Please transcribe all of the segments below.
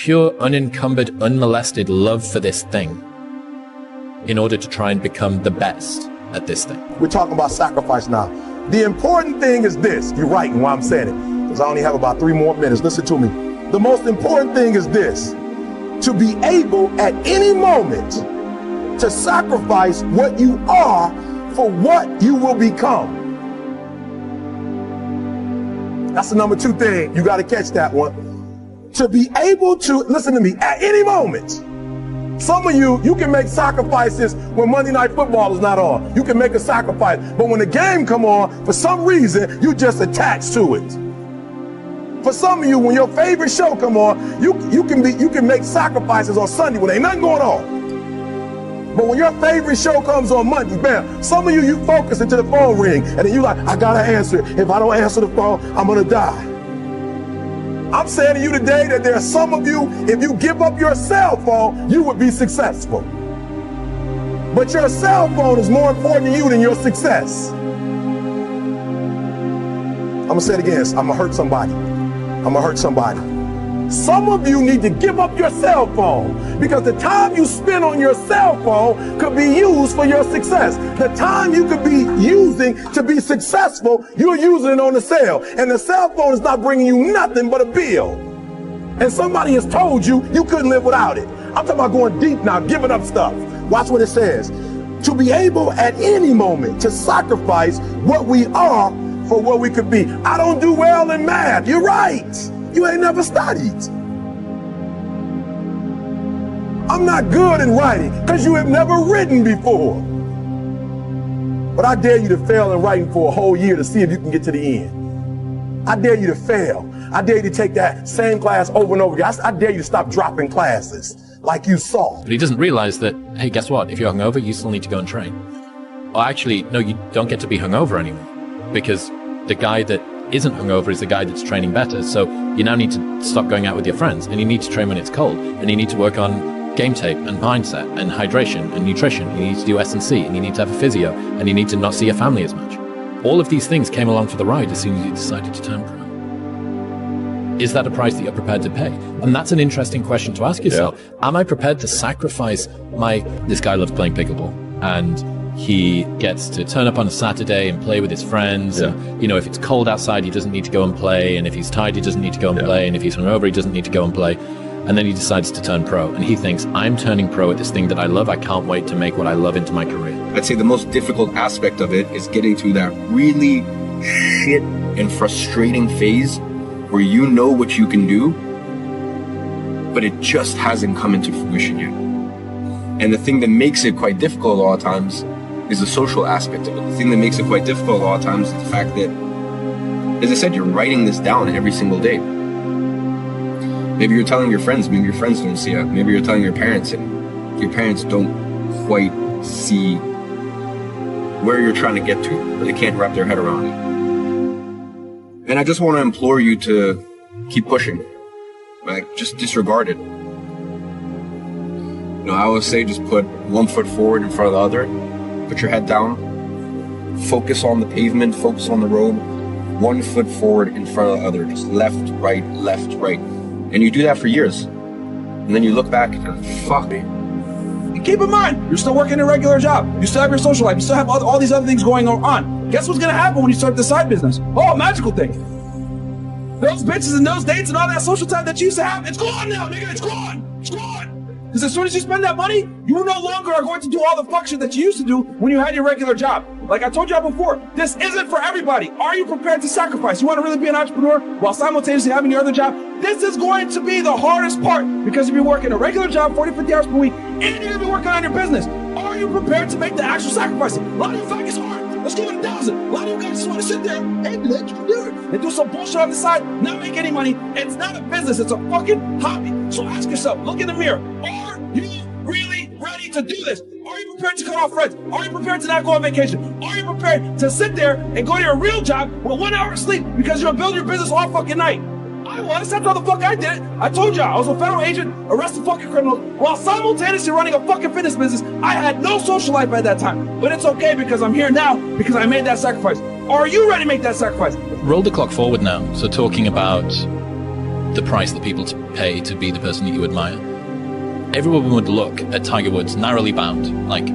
pure, unencumbered, unmolested love for this thing in order to try and become the best at this thing. We're talking about sacrifice now. The important thing is this. You're right in why I'm saying it, because I only have about 3 more minutes. Listen to me. The most important thing is this: to be able at any moment to sacrifice what you are for what you will become. That's the number 2 thing. You got to catch that one. To be able to, listen to me, at any moment. Some of you can make sacrifices when Monday Night Football is not on. You can make a sacrifice. But when the game come on, for some reason, you just attached to it. For some of you, when your favorite show come on, you can make sacrifices on Sunday when ain't nothing going on. But when your favorite show comes on Monday, bam, some of you focus until the phone ring, and then you like, I gotta answer it. If I don't answer the phone, I'm gonna die. I'm saying to you today that there are some of you, if you give up your cell phone, you would be successful. But your cell phone is more important to you than your success. I'm gonna say it again. I'm gonna hurt somebody. I'm gonna hurt somebody. Some of you need to give up your cell phone, because the time you spend on your cell phone could be used for your success. The time you could be using to be successful, you're using it on the cell. And the cell phone is not bringing you nothing but a bill. And somebody has told you you couldn't live without it. I'm talking about going deep now, giving up stuff. Watch what it says. To be able at any moment to sacrifice what we are for what we could be. I don't do well in math. You're right. You ain't never studied. I'm not good in writing because you have never written before. But I dare you to fail in writing for a whole year to see if you can get to the end. I dare you to fail. I dare you to take that same class over and over again. I dare you to stop dropping classes like you saw. But he doesn't realize that, hey, guess what? If you're hungover, you still need to go and train. Or actually, no, you don't get to be hungover anymore, because the guy that isn't hungover is the guy that's training better. So you now need to stop going out with your friends, and you need to train when it's cold, and you need to work on game tape and mindset and hydration and nutrition. You need to do S&C, and you need to have a physio, and you need to not see your family as much. All of these things came along for the ride as soon as you decided to turn pro. Is that a price that you're prepared to pay? And that's an interesting question to ask yourself. Yeah. Am I prepared to sacrifice this guy loves playing pickleball, and he gets to turn up on a Saturday and play with his friends. Yeah. And, if it's cold outside, he doesn't need to go and play. And if he's tired, he doesn't need to go and play. And if he's hungover, he doesn't need to go and play. And then he decides to turn pro. And he thinks, I'm turning pro at this thing that I love. I can't wait to make what I love into my career. I'd say the most difficult aspect of it is getting to that really shit and frustrating phase where you know what you can do, but it just hasn't come into fruition yet. And the thing that makes it quite difficult a lot of times is the social aspect of it. The thing that makes it quite difficult a lot of times is the fact that, as I said, you're writing this down every single day. Maybe you're telling your friends, maybe your friends don't see it. Maybe you're telling your parents, and your parents don't quite see where you're trying to get to, or they can't wrap their head around it. And I just want to implore you to keep pushing. Like, just disregard it. I always say just put one foot forward in front of the other. Put your head down. Focus on the pavement, focus on the road. One foot forward in front of the other. Just left, right, left, right. And you do that for years. And then you look back and go, fuck me. And keep in mind, you're still working a regular job. You still have your social life. You still have all these other things going on. Guess what's going to happen when you start the side business? Oh, magical thing. Those bitches and those dates and all that social time that you used to have, it's gone now, nigga. It's gone. It's gone. Because as soon as you spend that money, you no longer are going to do all the fuck shit that you used to do when you had your regular job. Like I told y'all before, this isn't for everybody. Are you prepared to sacrifice? You want to really be an entrepreneur while simultaneously having your other job? This is going to be the hardest part, because you'll be working a regular job 40, 50 hours per week, and you're going to be working on your business. Are you prepared to make the actual sacrifice? A lot of you fuck, it's hard. Let's give it 1,000. A lot of you guys just want to sit there and let you do it. And do some bullshit on the side, not make any money. It's not a business, it's a fucking hobby. So ask yourself, look in the mirror. Are you really ready to do this? Are you prepared to cut off friends? Are you prepared to not go on vacation? Are you prepared to sit there and go to your real job with 1 hour of sleep because you're gonna build your business all fucking night? I was. That's how the fuck I did it. I told y'all, I was a federal agent, arresting fucking criminals, while simultaneously running a fucking fitness business. I had no social life at that time. But it's okay, because I'm here now because I made that sacrifice. Are you ready to make that sacrifice? Roll the clock forward now. So talking about the price that people pay to be the person that you admire. Everyone would look at Tiger Woods narrowly bound, like,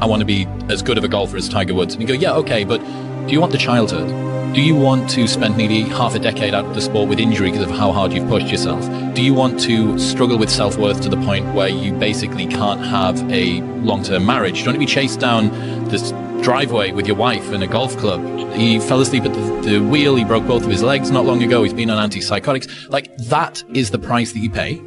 I want to be as good of a golfer as Tiger Woods. And you go, yeah, okay, but do you want the childhood? Do you want to spend nearly half a decade out of the sport with injury because of how hard you've pushed yourself? Do you want to struggle with self-worth to the point where you basically can't have a long-term marriage? Do you want to be chased down this driveway with your wife in a golf club? He fell asleep at the wheel, he broke both of his legs not long ago, he's been on antipsychotics. Like, that is the price that you pay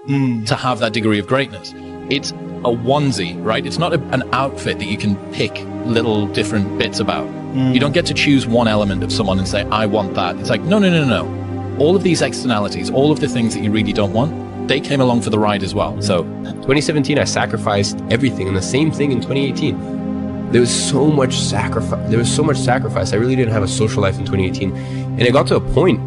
to have that degree of greatness. It's a onesie, right? It's not an outfit that you can pick little different bits about. You don't get to choose one element of someone and say, I want that. It's like, no. All of these externalities, all of the things that you really don't want, they came along for the ride as well. So 2017, I sacrificed everything, and the same thing in 2018. There was so much sacrifice. I really didn't have a social life in 2018. And it got to a point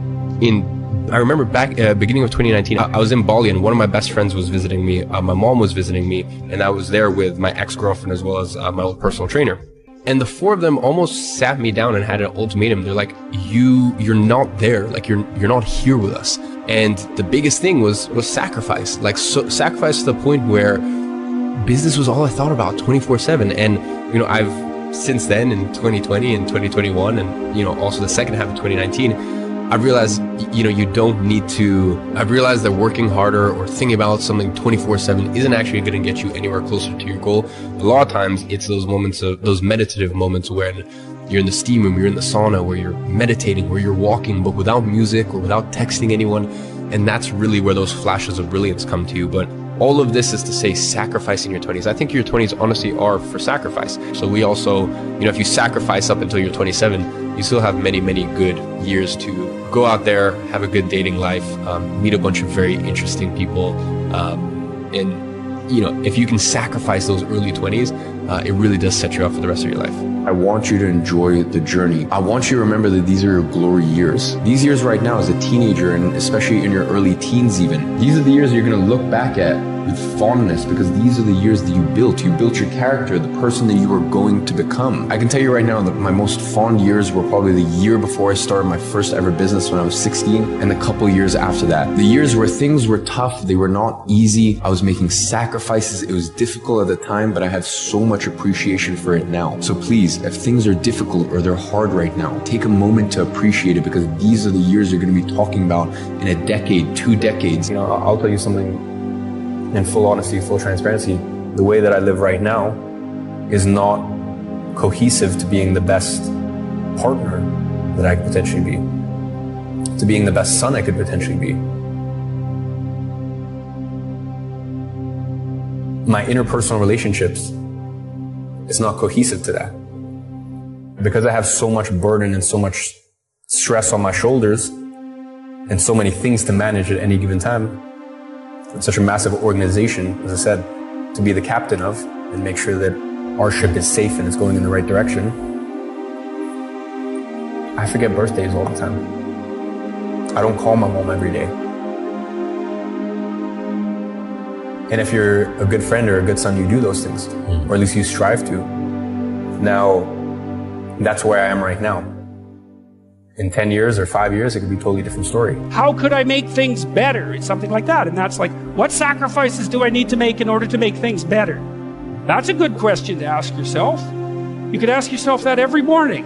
I remember back beginning of 2019, I was in Bali, and one of my best friends was visiting me. My mom was visiting me, and I was there with my ex-girlfriend as well as my old personal trainer. And the four of them almost sat me down and had an ultimatum. They're like, you're not there. Like, you're not here with us. And the biggest thing was sacrifice. Like, sacrifice to the point where business was all I thought about 24/7. And, I've since then in 2020 and 2021 and, also the second half of 2019, I've realized, you don't need to. I've realized that working harder or thinking about something 24/7 isn't actually going to get you anywhere closer to your goal. A lot of times it's those meditative moments when you're in the steam room, you're in the sauna, where you're meditating, where you're walking, but without music or without texting anyone. And that's really where those flashes of brilliance come to you. But all of this is to say sacrificing your 20s. I think your 20s honestly are for sacrifice. So we also, if you sacrifice up until you're 27, you still have many, many good years to go out there, have a good dating life, meet a bunch of very interesting people. If you can sacrifice those early 20s, it really does set you up for the rest of your life. I want you to enjoy the journey. I want you to remember that these are your glory years. These years right now as a teenager, and especially in your early teens even, these are the years you're going to look back at with fondness, because these are the years that you built. You built your character, the person that you are going to become. I can tell you right now that my most fond years were probably the year before I started my first ever business when I was 16, and a couple years after that. The years where things were tough, they were not easy. I was making sacrifices. It was difficult at the time, but I have so much appreciation for it now. So please, if things are difficult or they're hard right now, take a moment to appreciate it, because these are the years you're going to be talking about in a decade, 2 decades. I'll tell you something in full honesty, full transparency. The way that I live right now is not cohesive to being the best partner that I could potentially be, to being the best son I could potentially be. My interpersonal relationships is not cohesive to that. Because I have so much burden and so much stress on my shoulders and so many things to manage at any given time, it's such a massive organization, as I said, to be the captain of and make sure that our ship is safe and it's going in the right direction. I forget birthdays all the time. I don't call my mom every day. And if you're a good friend or a good son, you do those things, or at least you strive to. Now, that's where I am right now. In 10 years or 5 years, it could be a totally different story. How could I make things better? It's something like that. And that's like, what sacrifices do I need to make in order to make things better? That's a good question to ask yourself. You could ask yourself that every morning.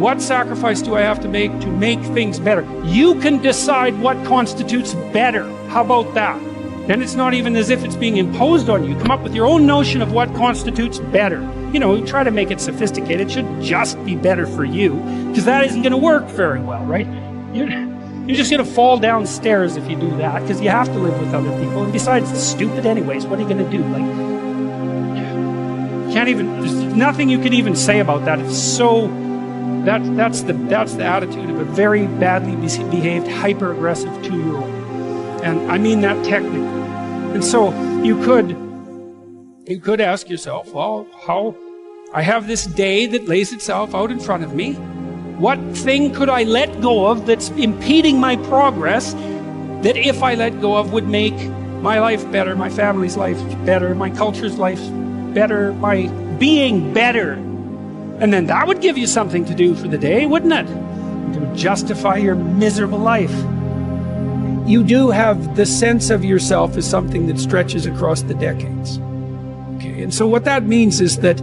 What sacrifice do I have to make things better? You can decide what constitutes better. How about that? Then it's not even as if it's being imposed on you. Come up with your own notion of what constitutes better. Try to make it sophisticated. It should just be better for you, because that isn't going to work very well, right? You're just going to fall downstairs if you do that, because you have to live with other people. And besides, it's stupid anyways. What are you going to do? There's nothing you can even say about that. It's so, that's the attitude of a very badly behaved, hyper-aggressive 2-year-old. And I mean that technically. And so you could ask yourself, well, how I have this day that lays itself out in front of me. What thing could I let go of that's impeding my progress, that if I let go of would make my life better, my family's life better, my culture's life better, my being better? And then that would give you something to do for the day, wouldn't it? To justify your miserable life. you do have the sense of yourself as something that stretches across the decades. Okay, and so what that means is that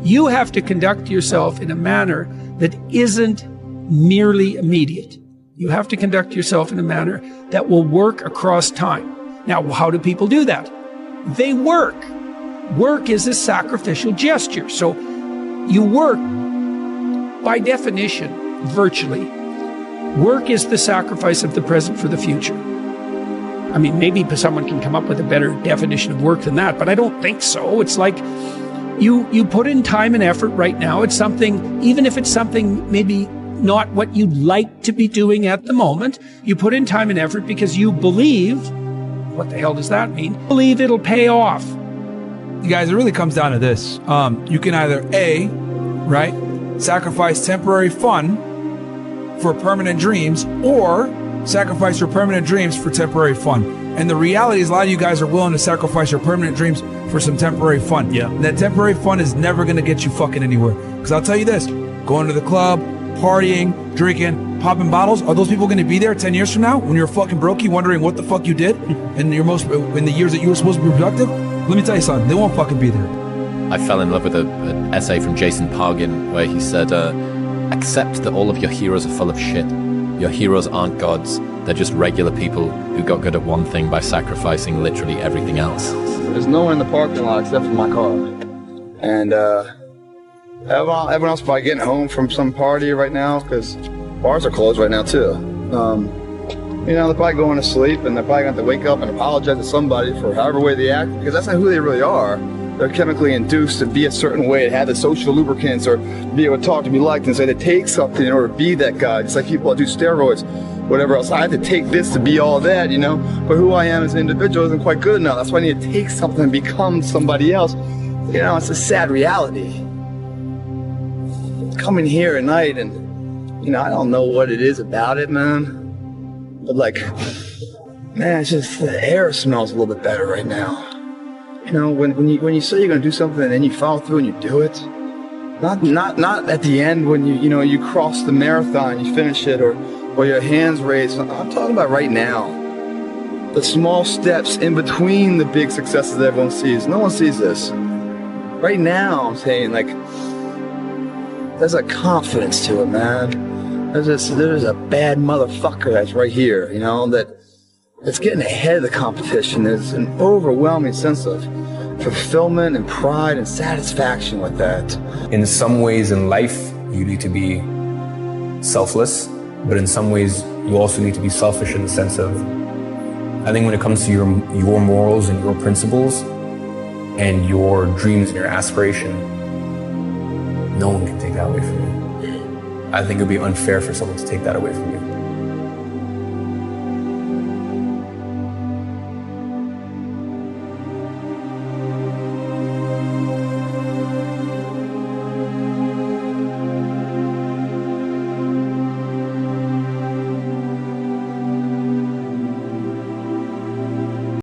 you have to conduct yourself in a manner that isn't merely immediate. You have to conduct yourself in a manner that will work across time. Now, how do people do that? They work. Work is a sacrificial gesture. So you work, by definition, virtually. Work is the sacrifice of the present for the future. I mean, maybe someone can come up with a better definition of work than that, but I don't think so. It's like you put in time and effort right now. It's something, even if it's something maybe not what you'd like to be doing at the moment, you put in time and effort because you believe, what the hell does that mean? Believe it'll pay off. You guys, it really comes down to this. You can either A, right, sacrifice temporary fun for permanent dreams, or sacrifice your permanent dreams for temporary fun. And the reality is a lot of you guys are willing to sacrifice your permanent dreams for some temporary fun. Yeah. And that temporary fun is never going to get you fucking anywhere. Because I'll tell you this, going to the club, partying, drinking, popping bottles, are those people going to be there 10 years from now when you're fucking brokey wondering what the fuck you did in the years that you were supposed to be productive? Let me tell you something, they won't fucking be there. I fell in love with an essay from Jason Pargin where he said, accept that all of your heroes are full of shit. Your heroes aren't gods. They're just regular people who got good at one thing by sacrificing literally everything else. There's no one in the parking lot except for my car. And everyone else probably getting home from some party right now because bars are closed right now too. You know, they're probably going to sleep and they're probably going to have to wake up and apologize to somebody for however way they act, because that's not who they really are. They're chemically induced to be a certain way, to have the social lubricants, or be able to talk, to be liked, and say they take something in order to be that guy. Just like people that do steroids, whatever else. I have to take this to be all that, you know, but who I am as an individual isn't quite good enough. That's why I need to take something and become somebody else. You know, it's a sad reality. Coming here at night and, you know, I don't know what it is about it, man. But like, man, it's just the air smells a little bit better right now. You know, when you say you're gonna do something and then you follow through and you do it, not at the end when you cross the marathon, you finish it, or your hands raised. I'm talking about right now. The small steps in between the big successes that everyone sees. No one sees this. Right now, I'm saying, like, there's a confidence to it, man. There's a bad motherfucker that's right here, you know, that's getting ahead of the competition. There's an overwhelming sense of fulfillment and pride and satisfaction with that. In some ways in life, you need to be selfless, but in some ways, you also need to be selfish in the sense of, I think when it comes to your morals and your principles and your dreams and your aspiration, no one can take that away from you. I think it would be unfair for someone to take that away from you.